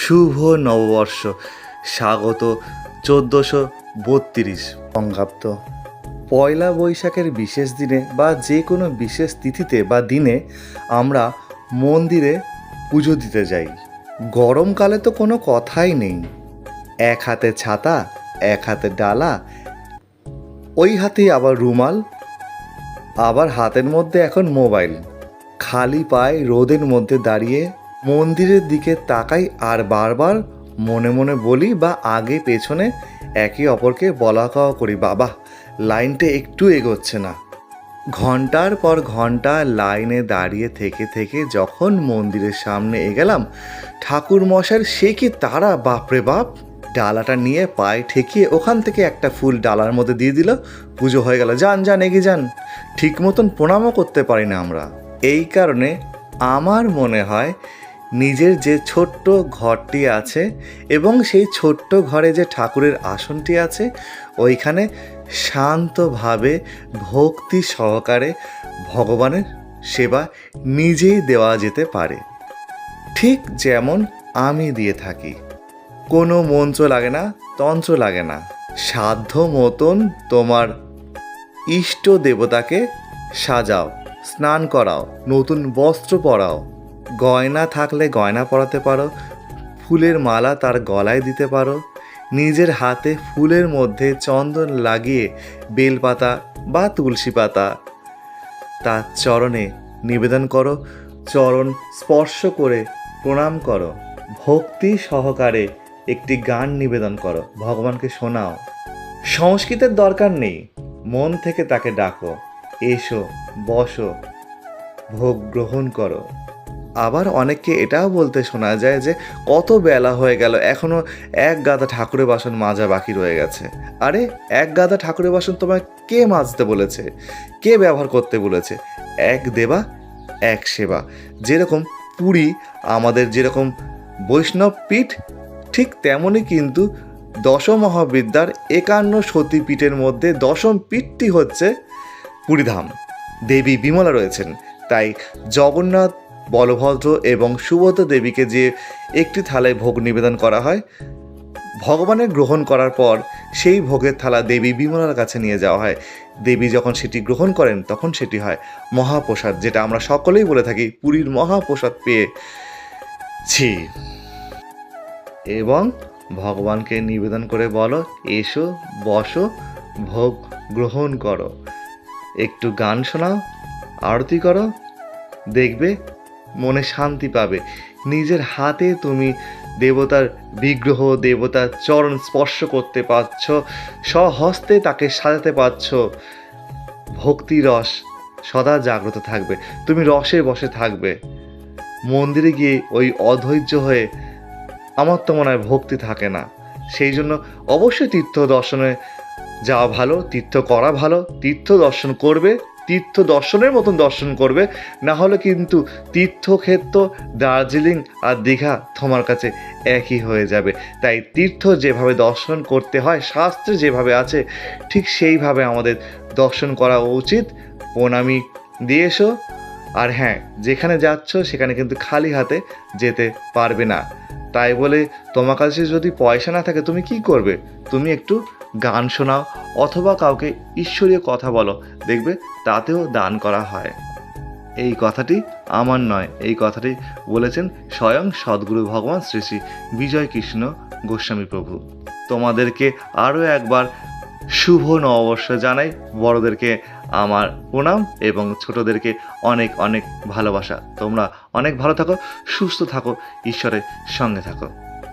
শুভ নববর্ষ, স্বাগত 1432 বঙ্গাব্দ। পয়লা বৈশাখের বিশেষ দিনে বা যে কোনো বিশেষ তিথিতে বা দিনে আমরা মন্দিরে পুজো দিতে যাই। গরমকালে তো কোনো কথাই নেই, এক হাতে ছাতা, এক হাতে ডালা, ওই হাতেই আবার রুমাল, আবার হাতের মধ্যে এখন মোবাইল। খালি পায়ে রোদের মধ্যে দাঁড়িয়ে মন্দিরের দিকে তাকাই আর বারবার মনে মনে বলি বা আগে পেছনে একে অপরকে বলা কওয়া করি, বাবা লাইনটা একটু এগোচ্ছে না। ঘন্টার পর ঘন্টা লাইনে দাঁড়িয়ে থেকে থেকে যখন মন্দিরের সামনে এগেলাম, ঠাকুর মশাইয়ের সে কি তারা, বাপরে বাপ! ডালাটা নিয়ে পায়ে ঠেকিয়ে ওখান থেকে একটা ফুল ডালার মধ্যে দিয়ে দিল, পুজো হয়ে গেল। যান যান এগিয়ে যান। ঠিক মতন প্রণামও করতে পারি না আমরা। এই কারণে আমার মনে হয় নিজের যে ছোট্ট ঘরটি আছে এবং সেই ছোট্ট ঘরে যে ঠাকুরের আসনটি আছে, ওইখানে শান্তভাবে ভক্তি সহকারে ভগবানের সেবা নিজেই দেওয়া যেতে পারে, ঠিক যেমন আমি দিয়ে থাকি। কোনো মন্ত্র লাগে না, তন্ত্র লাগে না। সাধ্য মতন তোমার ইষ্ট দেবতাকে সাজাও, স্নান করাও, নতুন বস্ত্র পরাও, গয়না থাকলে গয়না পরাতে পারো, ফুলের মালা তার গলায় দিতে পারো, নিজের হাতে ফুলের মধ্যে চন্দন লাগিয়ে বেলপাতা বা তুলসী পাতা তার চরণে নিবেদন করো, চরণ স্পর্শ করে প্রণাম করো, ভক্তি সহকারে একটি গান নিবেদন করো, ভগবানকে শোনাও। সংস্কৃতের দরকার নেই, মন থেকে তাকে ডাকো, এসো, বসো, ভোগ গ্রহণ করো। আবার অনেককে এটাও বলতে শোনা যায় যে কত বেলা হয়ে গেল, এখনও এক গাদা ঠাকুরের বাসন মাজা বাকি রয়ে গেছে। আরে এক গাদা ঠাকুরের বাসন তোমায় কে মাজতে বলেছে, কে ব্যবহার করতে বলেছে? এক দেবা এক সেবা। যেরকম পুরী আমাদের যেরকম বৈষ্ণব পীঠ, ঠিক তেমনই কিন্তু দশমহাবিদ্যার 51 সতীপীঠের মধ্যে দশম পীঠটি হচ্ছে পুরীধাম। দেবী বিমলা রয়েছেন, তাই জগন্নাথ, বলভদ্র এবং সুভদ্রা দেবীকে যে একটি থালায় ভোগ নিবেদন করা হয়, ভগবানের গ্রহণ করার পর সেই ভোগের থালা দেবী বিমলার কাছে নিয়ে যাওয়া হয়। দেবী যখন সেটি গ্রহণ করেন তখন সেটি হয় মহাপ্রসাদ, যেটা আমরা সকলেই বলে থাকি পুরীর মহাপ্রসাদ পেয়েছি। এবং ভগবানকে নিবেদন করে বলো, এসো, বসো, ভোগ গ্রহণ করো, একটু গান শোনাও, আরতি করো, দেখবে মনে শান্তি পাবে। নিজের হাতে তুমি দেবতার বিগ্রহ, দেবতার চরণ স্পর্শ করতে পারছ, স্বহস্তে তাকে সাজাতে পারছ। ভক্তি রস সদা জাগ্রত থাকবে, তুমি রসে বসে থাকবে। মন্দিরে গিয়ে ওই অধৈর্য হয়ে আমার তো মনে হয় ভক্তি থাকে না। সেই জন্য অবশ্যই তীর্থ দর্শনে যাওয়া ভালো, তীর্থ করা ভালো, তীর্থ দর্শন করবে, তীর্থ দর্শনের মতন দর্শন করবে। না হলে কিন্তু তীর্থক্ষেত্র দার্জিলিং আর দীঘা তোমার কাছে একই হয়ে যাবে। তাই তীর্থ যেভাবে দর্শন করতে হয়, শাস্ত্রে যেভাবে আছে, ঠিক সেইভাবে আমাদের দর্শন করা উচিত। প্রণামী দিয়ে এসো। আর হ্যাঁ, যেখানে যাচ্ছ সেখানে কিন্তু খালি হাতে যেতে পারবে না। তাই বলে তোমার কাছে যদি পয়সা না থাকে তুমি কি করবে? তুমি একটু গান শোনাও অথবা কাউকে ঈশ্বরীয় কথা বলো, দেখবে তাতেও দান করা হয়। এই কথাটি আমার নয়, এই কথাটি বলেছেন স্বয়ং সদ্গুরু ভগবান শ্রী শ্রী বিজয় কৃষ্ণ গোস্বামী প্রভু। তোমাদেরকে আরও একবার শুভ নববর্ষ জানাই। বড়দেরকে আমার প্রণাম এবং ছোটদেরকে অনেক অনেক ভালোবাসা। তোমরা অনেক ভালো থাকো, সুস্থ থাকো, ঈশ্বরের সঙ্গে থাকো।